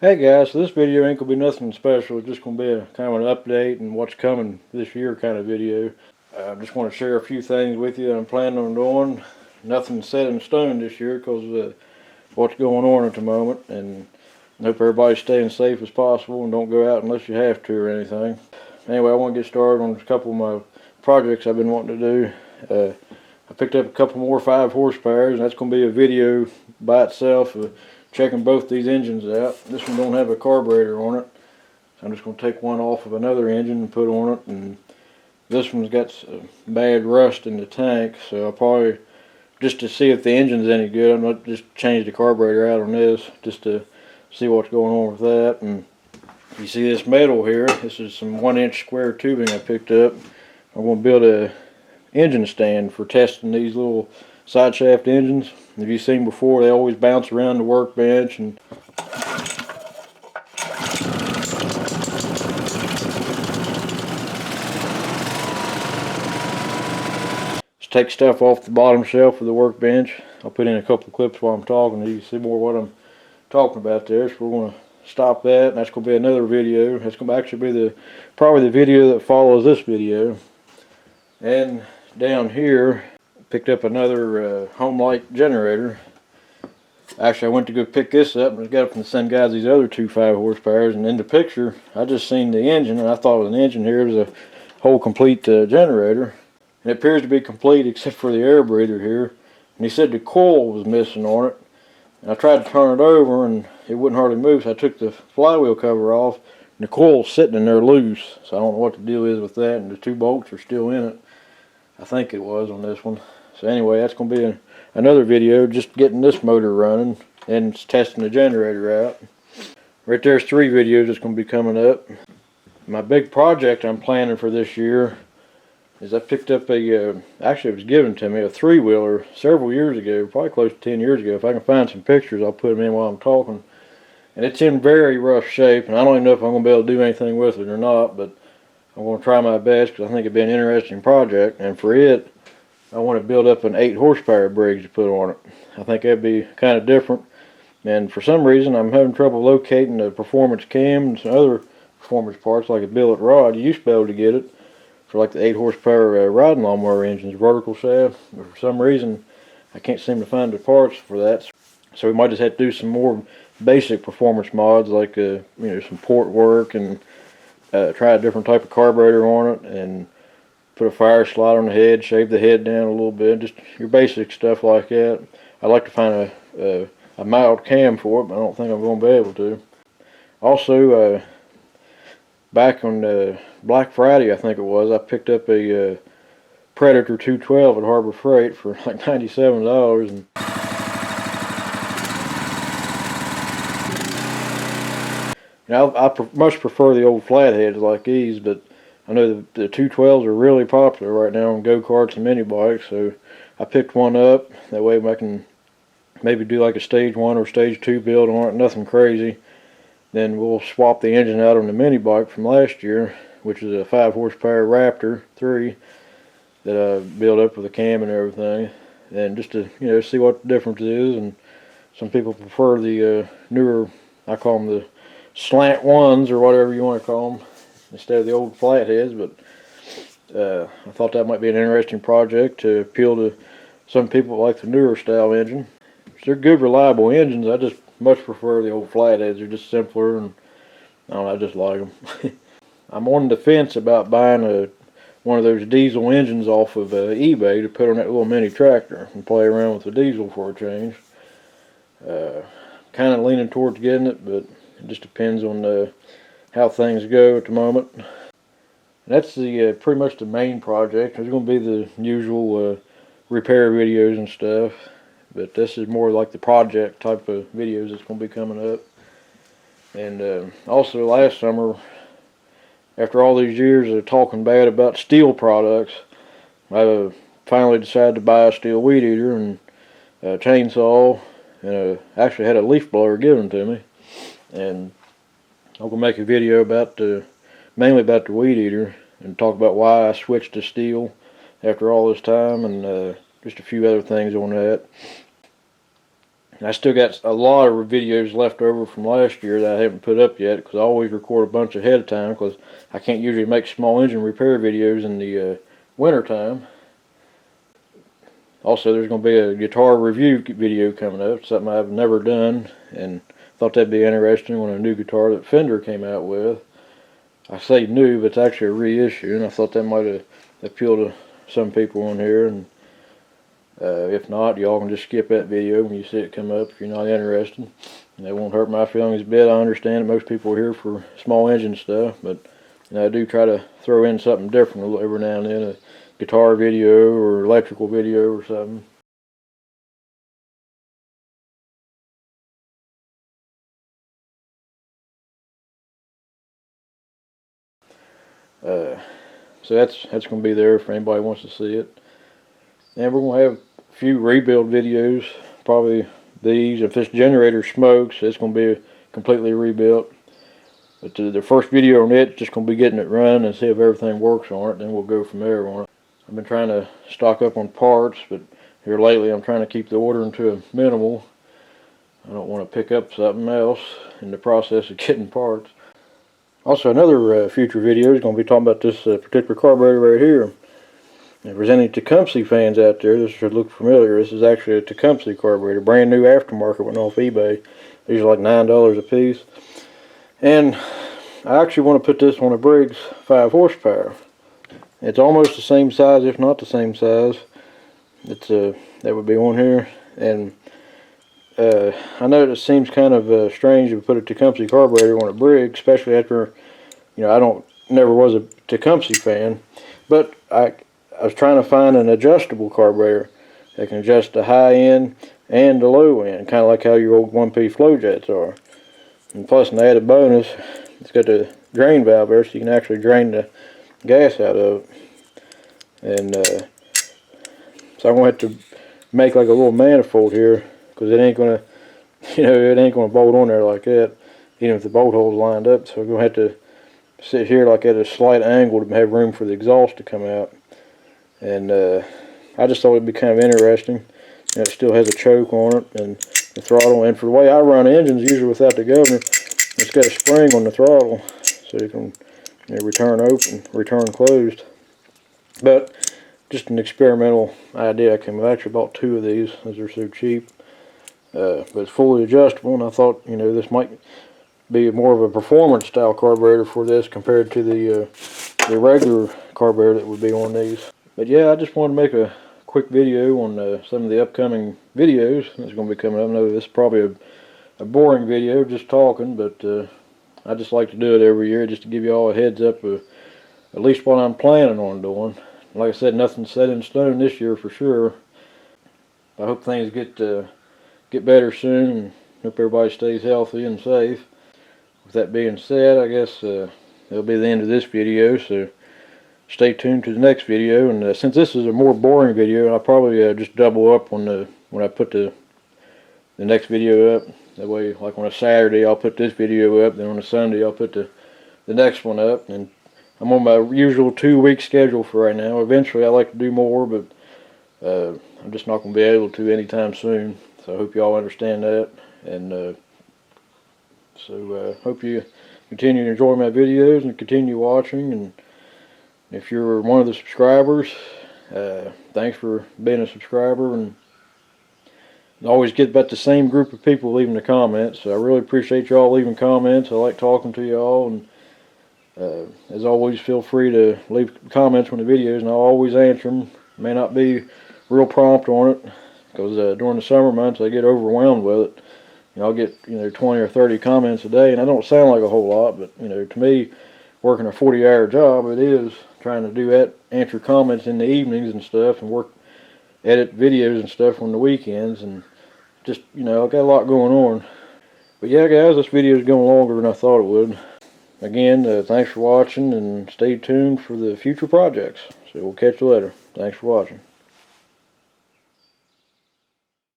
Hey guys, so this video ain't gonna be nothing special. It's just gonna be a kind of an update and what's coming this year kind of video. I just want to share a few things with you that I'm planning on doing. Nothing set in stone this year because of what's going on at the moment, and I hope everybody's staying safe as possible and don't go out unless you have to or anything. Anyway, I want to get started on a couple of my projects I've been wanting to do. I picked up a couple more 5 horsepowers, and that's going to be a video by itself of checking both these engines out. This one don't have a carburetor on it, so I'm just going to take one off of another engine and put on it. And this one's got some bad rust in the tank, so I'll probably, just to see if the engine's any good, I'm going to just change the carburetor out on this, just to see what's going on with that. And you see this metal here, this is some 1-inch square tubing I picked up. I'm going to build a engine stand for testing these little side shaft engines. If you've seen before, they always bounce around the workbench, and just take stuff off the bottom shelf of the workbench. I'll put in a couple of clips while I'm talking so you can see more what I'm talking about there. So we're going to stop that, and that's going to be another video. That's going to actually be probably the video that follows this video. And down here, picked up another home light generator. Actually, I went to go pick this up and got up from the same guys these other 2 5 horsepowers, and in the picture I just seen the engine and I thought it was an engine. Here it was a whole complete generator, and it appears to be complete except for the air breather here. And he said the coil was missing on it, and I tried to turn it over and it wouldn't hardly move, so I took the flywheel cover off and the coil's sitting in there loose. So I don't know what the deal is with that, and the 2 bolts are still in it. I think it was on this one. So anyway, that's going to be another video, just getting this motor running and testing the generator out. Right there's 3 videos that's going to be coming up. My big project I'm planning for this year is I picked up actually it was given to me, a 3-wheeler several years ago, probably close to 10 years ago. If I can find some pictures, I'll put them in while I'm talking. And it's in very rough shape, and I don't even know if I'm going to be able to do anything with it or not, but I'm going to try my best because I think it'd be an interesting project. And for it, I want to build up an 8 horsepower bridge to put on it. I think that'd be kind of different. And for some reason, I'm having trouble locating the performance cam and some other performance parts like a billet rod. You used to be able to get it for like the 8 horsepower riding lawnmower engines, vertical shaft. But for some reason, I can't seem to find the parts for that. So we might just have to do some more basic performance mods, like some port work, and try a different type of carburetor on it, and put a fire slide on the head, shave the head down a little bit, just your basic stuff like that. I'd like to find a mild cam for it, but I don't think I'm going to be able to. Also, back on Black Friday, I think it was, I picked up a Predator 212 at Harbor Freight for like $97. And I much prefer the old flatheads like these, but I know the 212s are really popular right now on go-karts and mini bikes, so I picked one up. That way I can maybe do like a stage 1 or stage 2 build on it, nothing crazy. Then we'll swap the engine out on the mini bike from last year, which is a 5 horsepower Raptor 3 that I built up with a cam and everything. And just to see what the difference is. And some people prefer the newer, I call them the slant ones or whatever you want to call them, instead of the old flatheads. But I thought that might be an interesting project to appeal to some people that like the newer style engine. They're good, reliable engines. I just much prefer the old flatheads. They're just simpler, and I don't know, I just like them. I'm on the fence about buying one of those diesel engines off of eBay to put on that little mini tractor and play around with the diesel for a change. Kind of leaning towards getting it, but it just depends on how things go at the moment. And that's pretty much the main project. There's going to be the usual repair videos and stuff, but this is more like the project type of videos that's going to be coming up. And also last summer, after all these years of talking bad about steel products, I finally decided to buy a steel weed eater and a chainsaw, and actually had a leaf blower given to me. And I'm going to make a video about mainly about the weed eater, and talk about why I switched to steel after all this time, and just a few other things on that. And I still got a lot of videos left over from last year that I haven't put up yet, because I always record a bunch ahead of time, because I can't usually make small engine repair videos in the winter time. Also, there's going to be a guitar review video coming up, something I've never done, and thought that'd be interesting on a new guitar that Fender came out with. I say new, but it's actually a reissue, and I thought that might have appealed to some people on here. And if not, y'all can just skip that video when you see it come up if you're not interested. And it won't hurt my feelings a bit. I understand that most people are here for small engine stuff, but I do try to throw in something different every now and then, a guitar video or electrical video or something. So that's going to be there for anybody who wants to see it. And we're going to have a few rebuild videos, probably these. If this generator smokes, it's going to be completely rebuilt. But the first video on it's just going to be getting it running and see if everything works on it. Then we'll go from there on it. I've been trying to stock up on parts, but here lately I'm trying to keep the ordering to a minimal. I don't want to pick up something else in the process of getting parts. Also, another future video is going to be talking about this particular carburetor right here. If there's any Tecumseh fans out there, this should look familiar. This is actually a Tecumseh carburetor, brand new aftermarket, went off eBay. These are like $9 a piece. And I actually want to put this on a Briggs 5 horsepower. It's almost the same size, if not the same size. It's that would be on here. And I know it seems kind of strange to put a Tecumseh carburetor on a Briggs, especially after, I never was a Tecumseh fan, but I was trying to find an adjustable carburetor that can adjust the high end and the low end, kind of like how your old 1P flow jets are. And plus, an added bonus, it's got the drain valve there, so you can actually drain the gas out of it. And so I'm going to have to make like a little manifold here, because it ain't going to, it ain't going to bolt on there like that, even if the bolt hole's lined up. So we're going to have to sit here like at a slight angle to have room for the exhaust to come out. And I just thought it'd be kind of interesting. It still has a choke on it and the throttle. And for the way I run engines, usually without the governor, it's got a spring on the throttle, so you can return open, return closed. But just an experimental idea I came with. I actually bought 2 of these as they're so cheap. But it's fully adjustable, and I thought, this might be more of a performance style carburetor for this compared to the regular carburetor that would be on these. But yeah, I just wanted to make a quick video on some of the upcoming videos that's going to be coming up. I know this is probably a boring video, just talking, but I just like to do it every year just to give you all a heads up of at least what I'm planning on doing. Like I said, nothing's set in stone this year for sure. I hope things get better soon, and hope everybody stays healthy and safe. With that being said, I guess that'll be the end of this video, so stay tuned to the next video. And since this is a more boring video, I'll probably just double up on when I put the next video up. That way, like on a Saturday, I'll put this video up, then on a Sunday, I'll put the next one up. And I'm on my usual 2-week schedule for right now. Eventually, I'd like to do more, but I'm just not going to be able to anytime soon. So I hope y'all understand that, and so hope you continue to enjoy my videos and continue watching. And if you're one of the subscribers, thanks for being a subscriber, and I always get about the same group of people leaving the comments, so I really appreciate y'all leaving comments. I like talking to y'all, and as always, feel free to leave comments on the videos, and I'll always answer them. May not be real prompt on it, because during the summer months I get overwhelmed with it. I'll get 20 or 30 comments a day, and I don't sound like a whole lot, but to me, working a 40-hour job, it is trying to do that, answer comments in the evenings and stuff, and edit videos and stuff on the weekends, and just I got a lot going on. But yeah, guys, this video is going longer than I thought it would. Again, thanks for watching, and stay tuned for the future projects. So we'll catch you later. Thanks for watching.